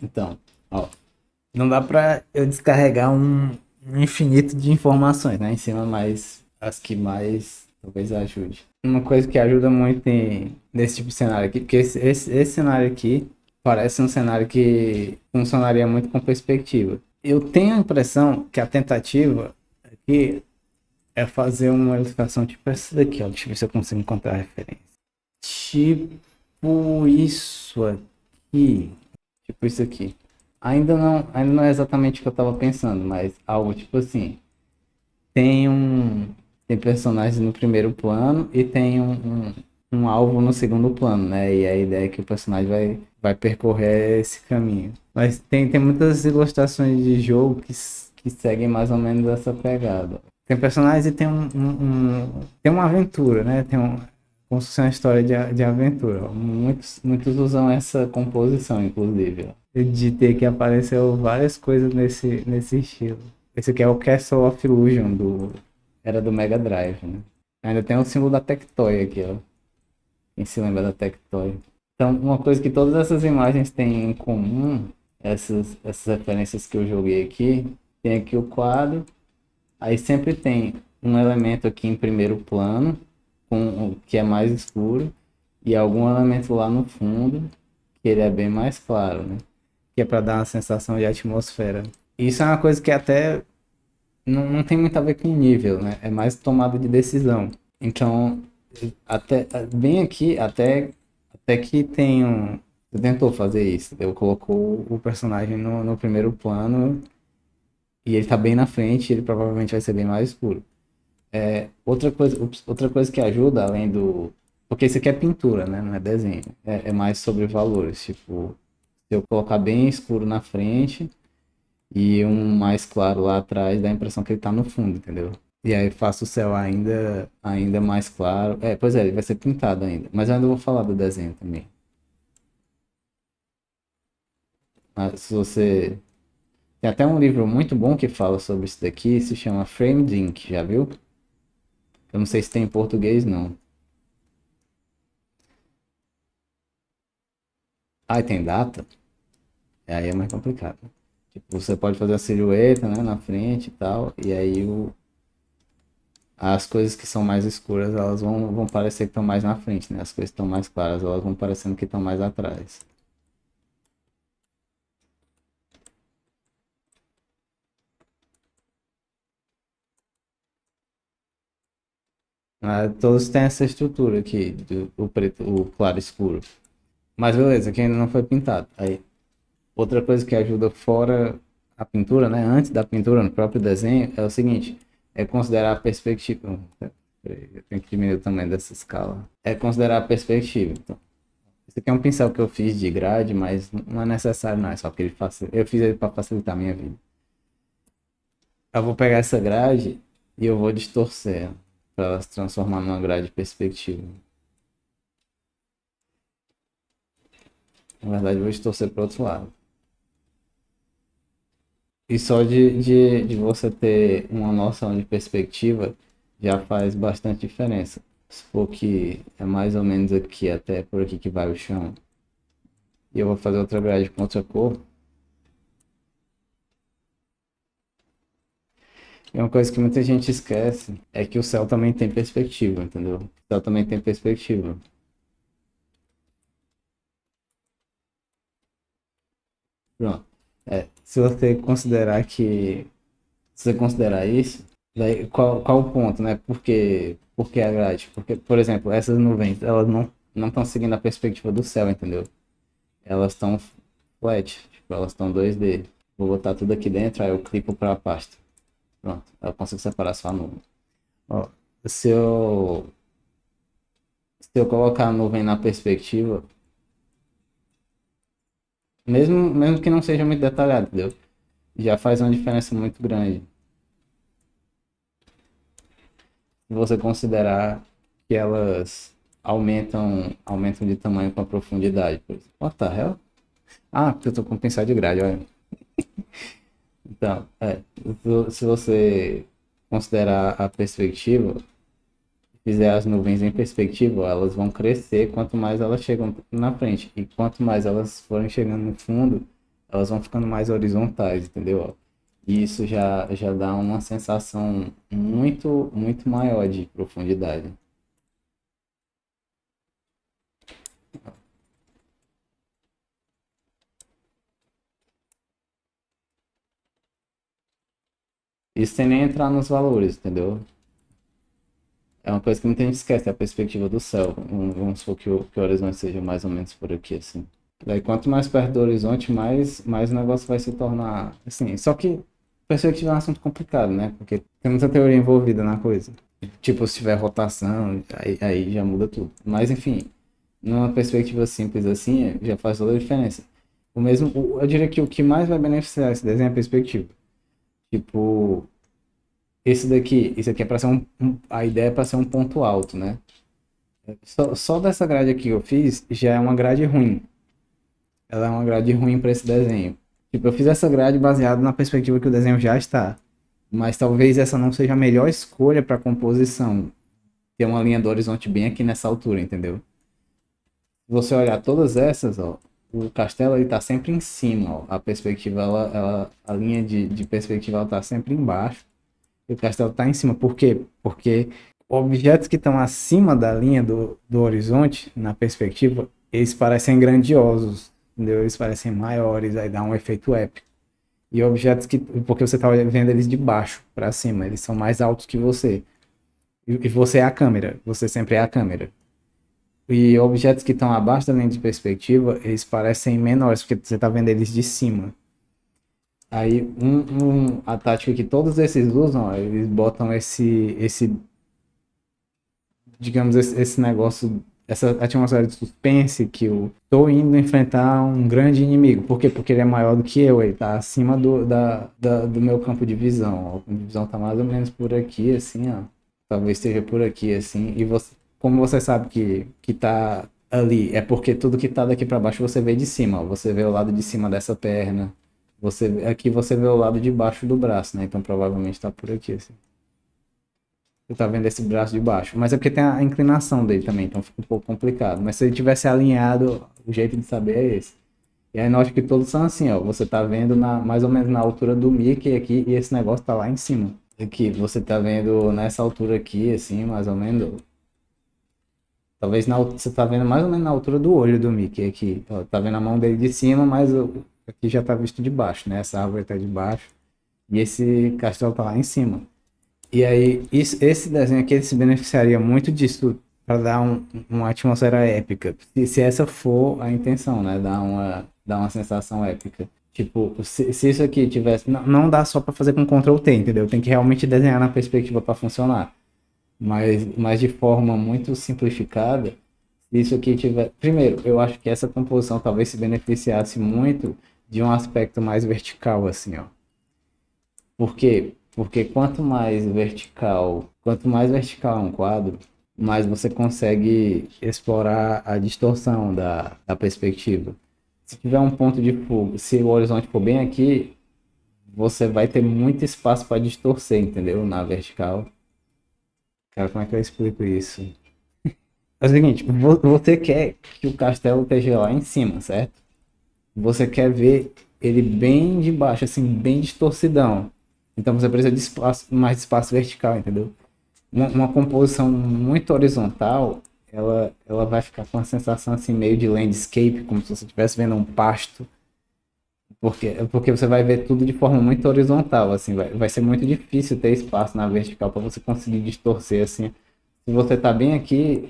Então, ó, não dá pra eu descarregar um infinito de informações, né? Em cima, mais as que mais talvez ajude. Uma coisa que ajuda muito nesse tipo de cenário aqui, porque esse cenário aqui parece um cenário que funcionaria muito com perspectiva. Eu tenho a impressão que a tentativa aqui é fazer uma ilustração tipo essa daqui, ó. Deixa eu ver se eu consigo encontrar a referência. Tipo isso aqui. Tipo isso aqui. Ainda não é exatamente o que eu tava pensando, mas algo tipo assim. Tem um. Tem personagens no primeiro plano e tem um alvo no segundo plano, né? E a ideia é que o personagem vai percorrer esse caminho. Mas tem muitas ilustrações de jogo que seguem mais ou menos essa pegada. Tem personagens e tem uma aventura, né? Como se fosse uma história de aventura. Muitos usam essa composição, inclusive, ó. De ter que apareceu várias coisas nesse estilo. Esse aqui é o Castle of Illusion era do Mega Drive, né? Ainda tem o símbolo da Tectoy aqui, ó. Quem se lembra da Tectoy? Então, uma coisa que todas essas imagens têm em comum, essas referências que eu joguei aqui, tem aqui o quadro, aí sempre tem um elemento aqui em primeiro plano, que é mais escuro, e algum elemento lá no fundo, que ele é bem mais claro, né? Que é para dar uma sensação de atmosfera. Isso é uma coisa que até não tem muito a ver com nível, né? É mais tomada de decisão. Então, até bem aqui, até que tem um. Você tentou fazer isso. Eu colocou o personagem no primeiro plano e ele tá bem na frente, ele provavelmente vai ser bem mais escuro. Outra coisa que ajuda, além do. Porque isso aqui é pintura, né? Não é desenho. É mais sobre valores. Tipo, se eu colocar bem escuro na frente e um mais claro lá atrás, dá a impressão que ele tá no fundo, entendeu? E aí faço o céu ainda mais claro. Pois é, ele vai ser pintado ainda. Mas eu ainda vou falar do desenho também. Mas se você. Tem até um livro muito bom que fala sobre isso daqui, se chama Framed Ink, já viu? Eu não sei se tem em português, não. Ah, e tem data? Aí é mais complicado. Tipo, você pode fazer a silhueta, né, na frente e tal, e aí as coisas que são mais escuras, elas vão parecer que estão mais na frente, né? As coisas que estão mais claras, elas vão parecendo que estão mais atrás. Todos têm essa estrutura aqui, o preto, o claro escuro. Mas beleza, que ainda não foi pintado. Aí, outra coisa que ajuda fora a pintura, né? Antes da pintura, no próprio desenho, é o seguinte, é considerar a perspectiva. Peraí, eu tenho que diminuir o tamanho dessa escala. É considerar a perspectiva. Então, esse aqui é um pincel que eu fiz de grade, mas não é necessário não, é só que eu fiz ele para facilitar a minha vida. Eu vou pegar essa grade e eu vou distorcer para ela se transformar numa grade perspectiva. Na verdade, eu vou distorcer para o outro lado. E só de você ter uma noção de perspectiva já faz bastante diferença. Se for que é mais ou menos aqui, até por aqui que vai o chão, e eu vou fazer outra grade com outra cor, e uma coisa que muita gente esquece é que o céu também tem perspectiva, entendeu? O céu também tem perspectiva. Pronto. Se você considerar que. Se você considerar isso, daí qual o ponto, né? Por que a grade? Porque, por exemplo, essas nuvens, elas não estão seguindo a perspectiva do céu, entendeu? Elas estão flat, tipo, elas estão 2D. Vou botar tudo aqui dentro, aí eu clico para a pasta. Pronto, eu consigo separar só a nuvem. Ó, se eu, se eu colocar a nuvem na perspectiva, mesmo que não seja muito detalhado, entendeu? Já faz uma diferença muito grande. Se você considerar que elas aumentam de tamanho com a profundidade. Por exemplo. What the hell? Ah, porque eu tô com pincel de grade, olha. Então, se você considerar a perspectiva, fizer as nuvens em perspectiva, elas vão crescer quanto mais elas chegam na frente. E quanto mais elas forem chegando no fundo, elas vão ficando mais horizontais, entendeu? E isso já dá uma sensação muito maior de profundidade. Isso sem nem entrar nos valores, entendeu? É uma coisa que muita gente esquece, é a perspectiva do céu. Vamos supor que o horizonte seja mais ou menos por aqui, assim. Daí, quanto mais perto do horizonte, mais o negócio vai se tornar, assim. Só que perspectiva é um assunto complicado, né? Porque tem muita teoria envolvida na coisa. Tipo, se tiver rotação, aí já muda tudo. Mas, enfim, numa perspectiva simples assim, já faz toda a diferença. Eu diria que o que mais vai beneficiar esse desenho é a perspectiva. Tipo, esse aqui é para ser a ideia é para ser um ponto alto, né? Só dessa grade aqui que eu fiz já é uma grade ruim. Ela é uma grade ruim para esse desenho. Tipo, eu fiz essa grade baseado na perspectiva que o desenho já está. Mas talvez essa não seja a melhor escolha para composição. Ter uma linha do horizonte bem aqui nessa altura, entendeu? Se você olhar todas essas, ó, o castelo ele tá sempre em cima, ó. A perspectiva, a linha de perspectiva ela tá sempre embaixo. E o castelo tá em cima. Por quê? Porque objetos que estão acima da linha do horizonte, na perspectiva, eles parecem grandiosos, entendeu? Eles parecem maiores, aí dá um efeito épico. E objetos que, porque você tá vendo eles de baixo para cima, eles são mais altos que você. E você é a câmera, você sempre é a câmera. E objetos que estão abaixo da linha de perspectiva, eles parecem menores, porque você está vendo eles de cima. Aí, a tática que todos esses usam, ó, eles botam digamos, esse negócio, essa atmosfera de suspense que eu tô indo enfrentar um grande inimigo. Por quê? Porque ele é maior do que eu, ele tá acima do meu campo de visão. Ó. O campo de visão tá mais ou menos por aqui, assim, ó. Talvez esteja por aqui, assim. E você, como você sabe que tá ali, é porque tudo que tá daqui para baixo você vê de cima, ó. Você vê o lado de cima dessa perna. Aqui você vê o lado de baixo do braço, né? Então provavelmente tá por aqui, assim. Você tá vendo esse braço de baixo. Mas é porque tem a inclinação dele também, então fica um pouco complicado. Mas se ele tivesse alinhado, o jeito de saber é esse. E aí note que todos são assim, ó. Você tá vendo mais ou menos na altura do Mickey aqui e esse negócio tá lá em cima. Aqui, você tá vendo nessa altura aqui, assim, mais ou menos. Talvez você tá vendo mais ou menos na altura do olho do Mickey aqui. Ó, tá vendo a mão dele de cima, mas aqui já tá visto de baixo, né? Essa árvore tá de baixo. E esse castelo tá lá em cima. E aí, esse desenho aqui ele se beneficiaria muito disso para dar uma atmosfera épica. Se essa for a intenção, né? Dar uma sensação épica. Tipo, se isso aqui tivesse. Não dá só para fazer com Ctrl T, entendeu? Tem que realmente desenhar na perspectiva para funcionar. Mas de forma muito simplificada, se isso aqui tiver. Primeiro, eu acho que essa composição talvez se beneficiasse muito de um aspecto mais vertical, assim, ó. Por quê? Porque quanto mais vertical é um quadro, mais você consegue explorar a distorção da perspectiva. Se tiver um ponto de fuga, se o horizonte for bem aqui, você vai ter muito espaço para distorcer, entendeu? Na vertical. Cara, como é que eu explico isso? É o seguinte, você quer que o castelo esteja lá em cima, certo? Você quer ver ele bem de baixo, assim, bem distorcidão. Então você precisa de espaço, mais espaço vertical, entendeu? Uma composição muito horizontal, ela vai ficar com uma sensação assim meio de landscape, como se você estivesse vendo um pasto, porque você vai ver tudo de forma muito horizontal, assim, vai ser muito difícil ter espaço na vertical para você conseguir distorcer assim. Se você tá bem aqui,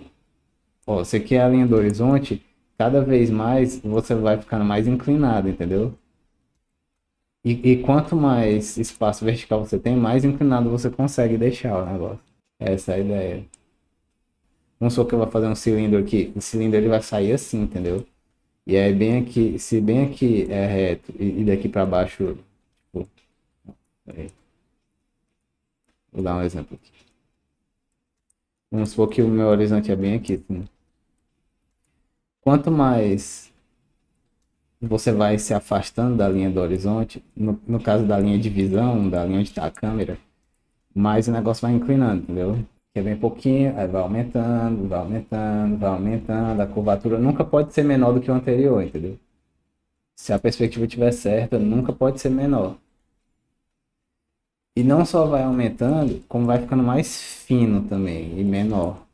ó, você quer a linha do horizonte, cada vez mais você vai ficando mais inclinado, entendeu? E quanto mais espaço vertical você tem, mais inclinado você consegue deixar o negócio. Essa é a ideia. Vamos supor que eu vou fazer um cilindro aqui. O cilindro ele vai sair assim, entendeu? E aí bem aqui, se bem aqui é reto e daqui para baixo, tipo, peraí, vou dar um exemplo aqui. Vamos supor que o meu horizonte é bem aqui, assim. Quanto mais você vai se afastando da linha do horizonte, no caso da linha de visão, da linha onde está a câmera, mais o negócio vai inclinando, entendeu? Que é bem pouquinho, aí vai aumentando, vai aumentando, vai aumentando. A curvatura nunca pode ser menor do que o anterior, entendeu? Se a perspectiva estiver certa, nunca pode ser menor. E não só vai aumentando, como vai ficando mais fino também e menor.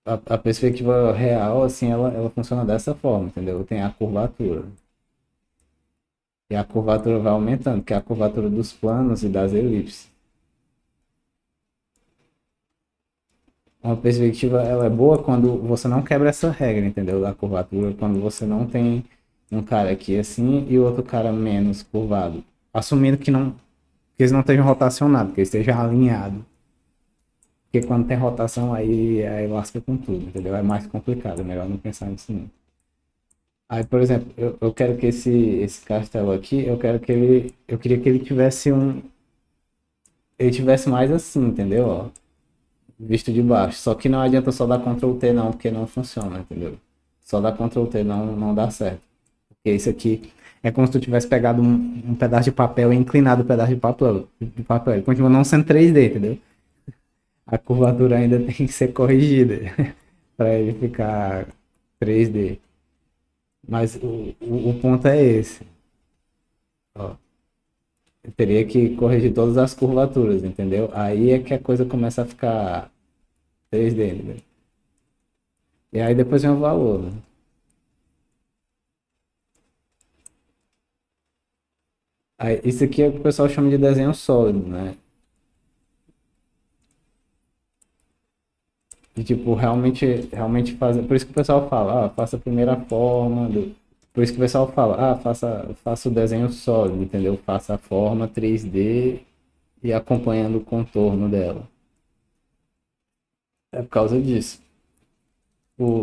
A perspectiva real, assim, ela funciona dessa forma, entendeu? Tem a curvatura. E a curvatura vai aumentando, que é a curvatura dos planos e das elipses. Uma perspectiva, ela é boa quando você não quebra essa regra, entendeu? Da curvatura, quando você não tem um cara aqui assim e outro cara menos curvado. Assumindo que eles não estejam rotacionados, que eles estejam alinhados. Porque quando tem rotação, aí lasca com tudo, entendeu? É mais complicado, é melhor não pensar nisso não. Aí, por exemplo, eu quero que esse castelo aqui, eu queria que ele tivesse ele tivesse mais assim, entendeu? Ó, visto de baixo. Só que não adianta só dar Ctrl T não, porque não funciona, entendeu? Só dar Ctrl T não dá certo. Porque isso aqui é como se tu tivesse pegado um pedaço de papel e inclinado o pedaço de papel. Ele continua não sendo 3D, entendeu? A curvatura ainda tem que ser corrigida para ele ficar 3D. Mas o ponto é esse. Ó, eu teria que corrigir todas as curvaturas, entendeu? Aí é que a coisa começa a ficar 3D, entendeu? E aí depois vem o valor, né? Aí, isso aqui é o que o pessoal chama de desenho sólido, né? E tipo, realmente fazer. Por isso que o pessoal fala, faça a primeira forma. Por isso que o pessoal fala, faça o desenho sólido, entendeu? Faça a forma 3D e acompanhando o contorno dela. É por causa disso.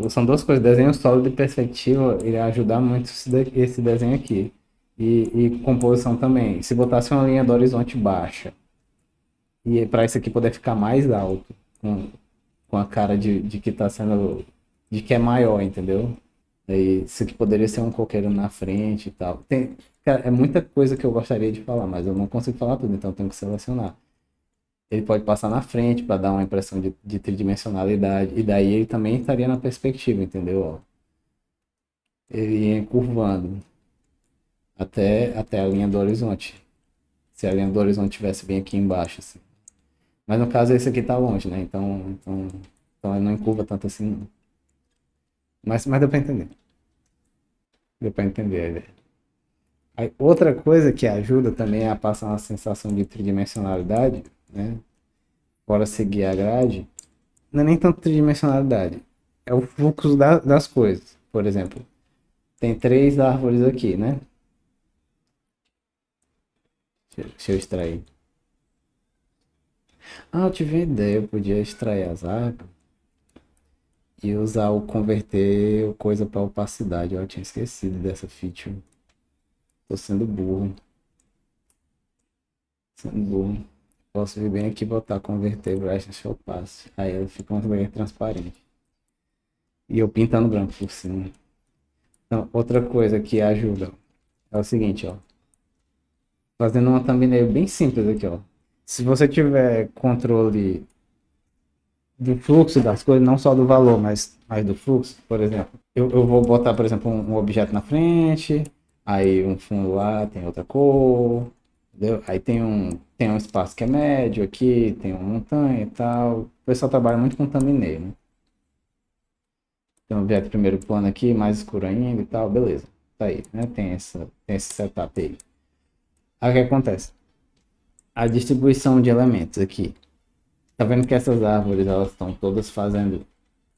São duas coisas, desenho sólido e perspectiva, ele ajudar muito esse desenho aqui. E composição também. Se botasse uma linha do horizonte baixa, e para isso aqui poder ficar mais alto, com a cara de que tá sendo, de que é maior, entendeu? Aí, isso aqui poderia ser um coqueiro na frente e tal. Cara, é muita coisa que eu gostaria de falar, mas eu não consigo falar tudo, então eu tenho que selecionar. Ele pode passar na frente para dar uma impressão de tridimensionalidade, e daí ele também estaria na perspectiva, entendeu? Ó, ele ia curvando até a linha do horizonte. Se a linha do horizonte estivesse bem aqui embaixo, assim. Mas no caso esse aqui tá longe, né? Então ele não encurva tanto assim, não. Mas deu pra entender. Deu pra entender a ideia. Aí, outra coisa que ajuda também a passar uma sensação de tridimensionalidade, né? Fora seguir a grade, não é nem tanto tridimensionalidade, é o fluxo das coisas. Por exemplo, tem três árvores aqui, né? Deixa eu extrair. Eu tive uma ideia, eu podia extrair as árvores e usar o converter o coisa para opacidade. Eu tinha esquecido dessa feature. Tô sendo burro. Sendo burro. Posso vir bem aqui e botar converter brightness opace. Aí ele fica um bem transparente. E eu pintando branco por cima. Então, outra coisa que ajuda é o seguinte, ó. Fazendo uma thumbnail bem simples aqui, ó. Se você tiver controle do fluxo das coisas, não só do valor, mas do fluxo, por exemplo. Eu vou botar, por exemplo, um objeto na frente, aí um fundo lá tem outra cor, entendeu? Aí tem um espaço que é médio aqui, tem uma montanha e tal. O pessoal trabalha muito com thumbnail, né? Tem um objeto primeiro plano aqui, mais escuro ainda e tal, beleza. Tá aí, né? Tem esse setup aí. Aí o que acontece? A distribuição de elementos aqui. Tá vendo que essas árvores, elas estão todas fazendo.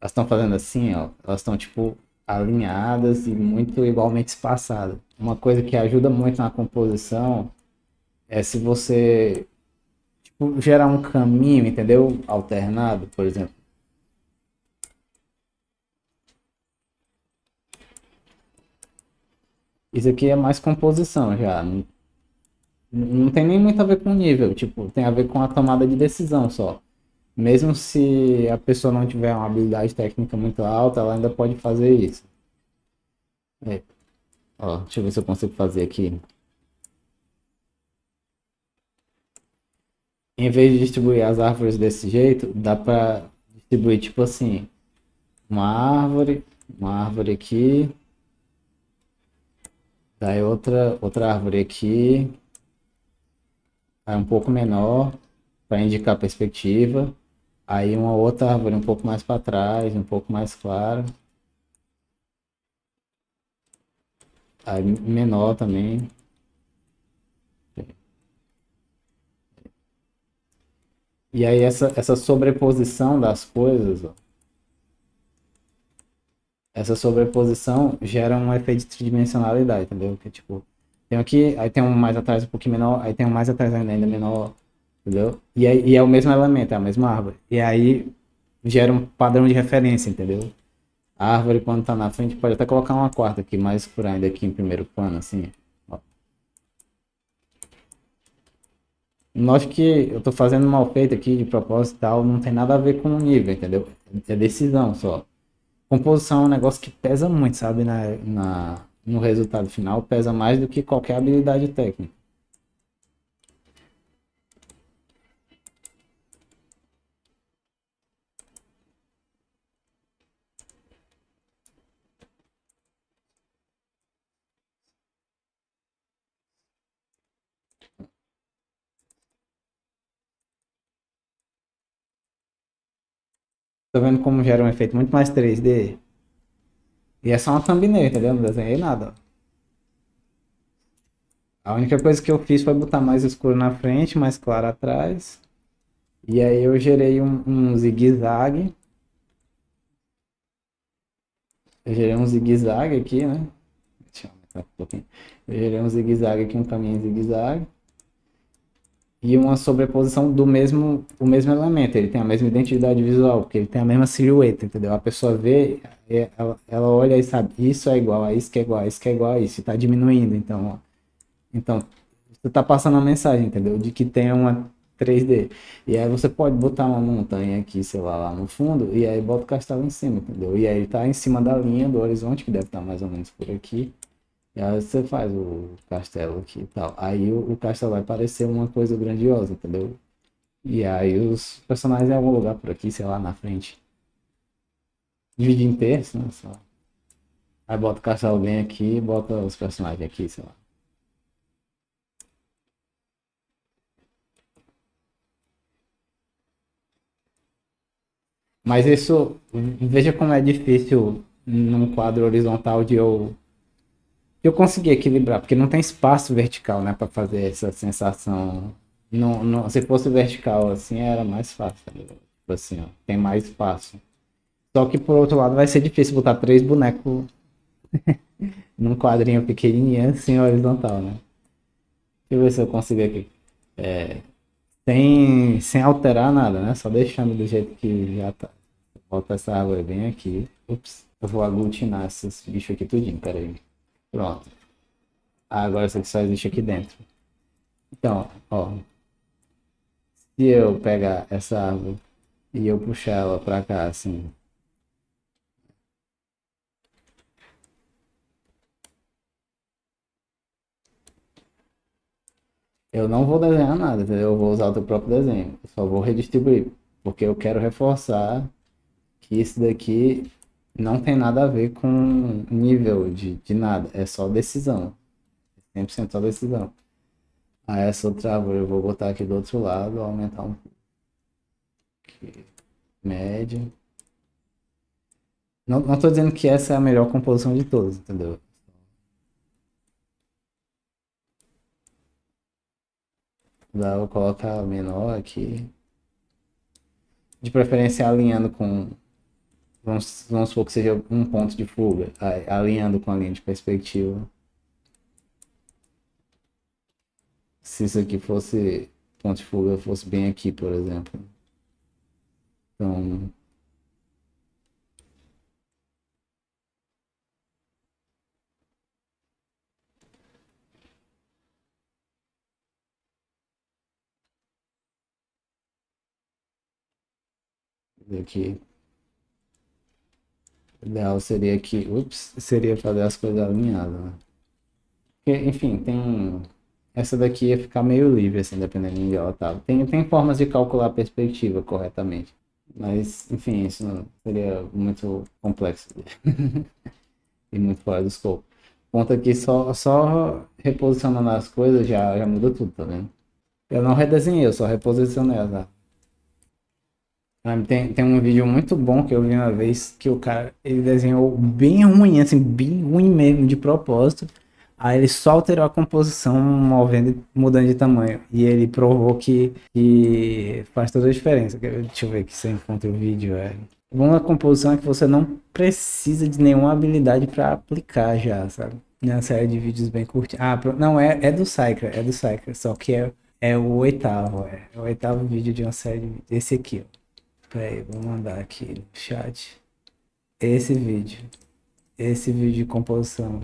Elas estão fazendo assim, ó. Elas estão, tipo, alinhadas e muito igualmente espaçadas. Uma coisa que ajuda muito na composição é se você, tipo, gerar um caminho, entendeu? Alternado, por exemplo. Isso aqui é mais composição já. Não tem nem muito a ver com nível. Tipo, tem a ver com a tomada de decisão só. Mesmo se a pessoa não tiver uma habilidade técnica muito alta, ela ainda pode fazer isso. É. Ó, deixa eu ver se eu consigo fazer aqui. Em vez de distribuir as árvores desse jeito, dá pra distribuir tipo assim, uma árvore aqui, Daí outra árvore aqui, aí um pouco menor, para indicar perspectiva. Aí uma outra árvore um pouco mais para trás, um pouco mais clara. Aí menor também. E aí essa sobreposição das coisas, ó, essa sobreposição gera um efeito de tridimensionalidade, entendeu? Que tipo, tem aqui, aí tem um mais atrás um pouquinho menor, aí tem um mais atrás ainda menor, entendeu? E é o mesmo elemento, é a mesma árvore. E aí gera um padrão de referência, entendeu? A árvore, quando tá na frente, pode até colocar uma quarta aqui, mais escura ainda aqui em primeiro plano, assim. Ó. Note que eu tô fazendo mal feito aqui de propósito e tal, não tem nada a ver com o nível, entendeu? É decisão só. Composição é um negócio que pesa muito, sabe? No resultado final, pesa mais do que qualquer habilidade técnica. Tô vendo como gera um efeito muito mais 3D. E é só uma thumbnail, entendeu? Não desenhei nada. A única coisa que eu fiz foi botar mais escuro na frente, mais claro atrás. E aí eu gerei um zigue-zague. Eu gerei um zigue-zague aqui, né? Deixa eu aumentar um pouquinho. Eu gerei um zigue-zague aqui, um caminho zigue-zague. E uma sobreposição o mesmo elemento. Ele tem a mesma identidade visual, porque ele tem a mesma silhueta, entendeu? A pessoa vê, ela olha e sabe, isso é igual a isso que é igual a isso que é igual a isso, e tá diminuindo. Então, você tá passando uma mensagem, entendeu? De que tem uma 3D. E aí você pode botar uma montanha aqui, sei lá no fundo, e aí bota o castelo em cima, entendeu? E aí tá em cima da linha do horizonte, que deve estar mais ou menos por aqui. E aí você faz o castelo aqui e tal. Aí o castelo vai parecer uma coisa grandiosa, entendeu? E aí os personagens em algum lugar por aqui, sei lá, na frente. Divide em terços, né? Sei lá. Aí bota o castelo bem aqui, bota os personagens aqui, sei lá. Mas isso, veja como é difícil num quadro horizontal de eu conseguir equilibrar, porque não tem espaço vertical, né, para fazer essa sensação. Se fosse vertical assim, era mais fácil, tá ligado? Tipo assim, ó, tem mais espaço. Só que por outro lado vai ser difícil botar três bonecos num quadrinho pequenininho assim, horizontal, né? Deixa eu ver se eu consigo aqui. Sem alterar nada, né? Só deixando do jeito que já tá. Bota essa árvore bem aqui. Ups, eu vou aglutinar esses bichos aqui tudinho, peraí. Pronto. Ah, agora isso aqui só existe aqui dentro. Então, ó, se eu pegar essa árvore e eu puxar ela pra cá, assim, eu não vou desenhar nada, entendeu? Eu vou usar o teu próprio desenho. Eu só vou redistribuir, porque eu quero reforçar que isso daqui não tem nada a ver com nível de nada. É só decisão. 100% só decisão. Aí essa outra árvore eu vou botar aqui do outro lado, aumentar um pouco. Média. Não tô dizendo que essa é a melhor composição de todas, entendeu? Daí eu vou colocar menor aqui. De preferência alinhando com. Vamos supor que seja um ponto de fuga. Aí, alinhando com a linha de perspectiva. Se isso aqui fosse. Ponto de fuga fosse bem aqui, por exemplo. Então, aqui. O ideal seria que. Ups, seria fazer as coisas alinhadas, né? Porque, enfim, tem. Essa daqui ia ficar meio livre, assim, dependendo de onde ela tava. Tem formas de calcular a perspectiva corretamente. Mas, enfim, isso não seria muito complexo e muito fora do escopo. Ponto aqui só reposicionando as coisas já muda tudo, tá vendo? Eu não redesenhei, eu só reposicionei, tá? Tem um vídeo muito bom que eu vi uma vez que o cara ele desenhou bem ruim, assim, bem ruim mesmo, de propósito. Aí ele só alterou a composição, movendo, mudando de tamanho. E ele provou que faz toda a diferença. Deixa eu ver aqui se eu encontro o vídeo. Uma composição é que você não precisa de nenhuma habilidade para aplicar já, sabe? Uma série de vídeos bem curtinhos. Não, é do Cycler, é do Cycler, só que é o oitavo, é o oitavo vídeo de uma série de vídeos. Esse aqui, ó. Peraí, vou mandar aqui no chat. Esse vídeo. Esse vídeo de composição.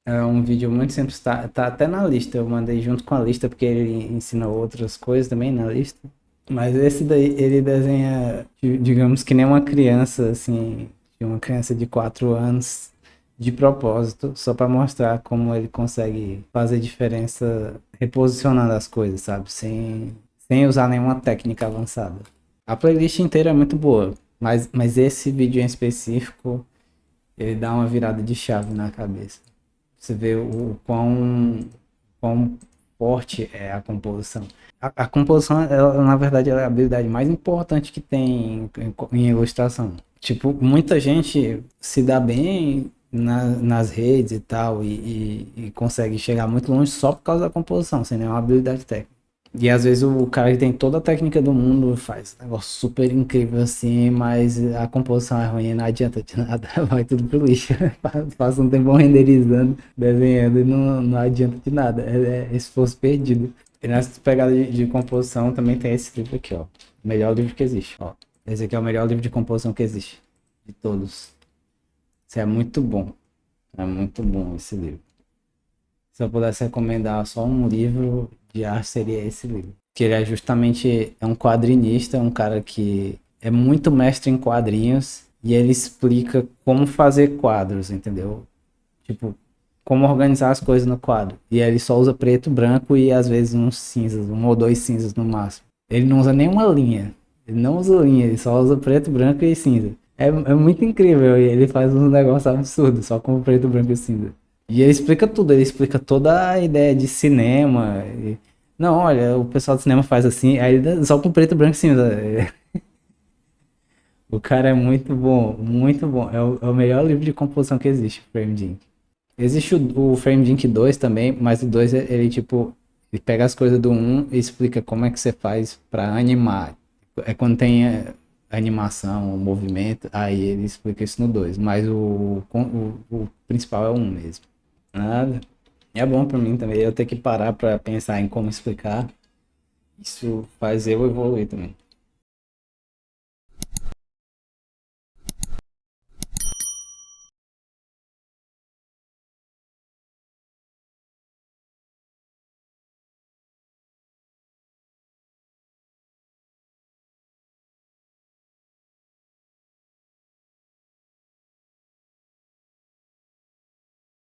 É um vídeo muito simples. Tá até na lista. Eu mandei junto com a lista, porque ele ensina outras coisas também na lista. Mas esse daí, ele desenha, digamos que nem uma criança, assim, de uma criança de 4 anos, de propósito, só para mostrar como ele consegue fazer diferença reposicionando as coisas, sabe? Sem usar nenhuma técnica avançada. A playlist inteira é muito boa, mas esse vídeo em específico, ele dá uma virada de chave na cabeça. Você vê o quão forte é a composição. A composição, ela, na verdade, ela é a habilidade mais importante que tem em ilustração. Tipo, muita gente se dá bem nas redes e tal, e consegue chegar muito longe só por causa da composição, sem nenhuma habilidade técnica. E às vezes o cara que tem toda a técnica do mundo faz um negócio super incrível assim, mas a composição é ruim, não adianta de nada, vai tudo pro lixo. Passa um tempão renderizando, desenhando e não adianta de nada, é esforço perdido. E nessa pegada de composição também tem esse livro aqui, ó. O melhor livro que existe, ó. Esse aqui é o melhor livro de composição que existe, de todos. Isso é muito bom. É muito bom esse livro. Se eu pudesse recomendar só um livro de arte, seria esse livro. Que ele é justamente um quadrinista, um cara que é muito mestre em quadrinhos e ele explica como fazer quadros, entendeu? Tipo, como organizar as coisas no quadro. E aí ele só usa preto, branco e às vezes uns cinzas, um ou dois cinzas no máximo. Ele não usa nenhuma linha. Ele não usa linha, ele só usa preto, branco e cinza. É muito incrível e ele faz uns negócios absurdos, só com preto, branco e cinza. E ele explica tudo, ele explica toda a ideia de cinema. Não, olha, o pessoal do cinema faz assim, aí ele só com preto, branco e cinza. O cara é muito bom, muito bom. É o melhor livro de composição que existe, Frame Dink. Existe o Frame Dink 2 também, mas o 2 ele tipo, ele pega as coisas do um e explica como é que você faz pra animar. É quando tem animação, movimento, aí ele explica isso no 2, mas o principal é o 1 mesmo. Nada. É bom pra mim também. Eu ter que parar pra pensar em como explicar. Isso faz eu evoluir também.